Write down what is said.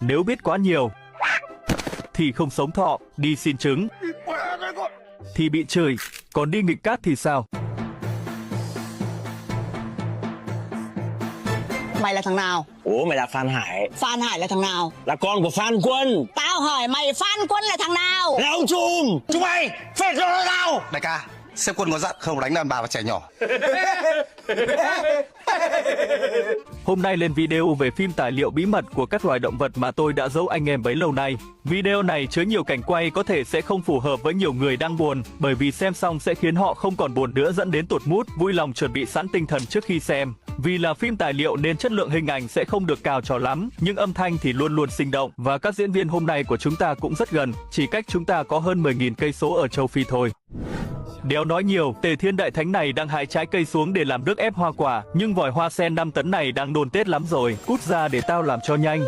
Nếu biết quá nhiều thì không sống thọ, đi xin trứng thì bị chửi, còn đi nghịch cát thì sao? Mày là thằng nào? Ủa mày là Phan Hải. Phan Hải là thằng nào? Là con của Phan Quân. Tao hỏi mày Phan Quân là thằng nào? Là ông Trùm. Chúng mày phết rồi tao. Đại ca, sếp Quân có dặn không đánh đàn bà và trẻ nhỏ. Hôm nay lên video về phim tài liệu bí mật của các loài động vật mà tôi đã giấu anh em bấy lâu nay. Video này chứa nhiều cảnh quay có thể sẽ không phù hợp với nhiều người đang buồn, bởi vì xem xong sẽ khiến họ không còn buồn nữa dẫn đến tụt mood, vui lòng chuẩn bị sẵn tinh thần trước khi xem. Vì là phim tài liệu nên chất lượng hình ảnh sẽ không được cao cho lắm, nhưng âm thanh thì luôn luôn sinh động và các diễn viên hôm nay của chúng ta cũng rất gần, chỉ cách chúng ta có hơn 10.000 cây số ở châu Phi thôi. Đéo nói nhiều, Tề Thiên Đại Thánh này đang hái trái cây xuống để làm nước ép hoa quả, nhưng vòi hoa sen 5 tấn này đang đồn Tết lắm rồi, cút ra để tao làm cho nhanh.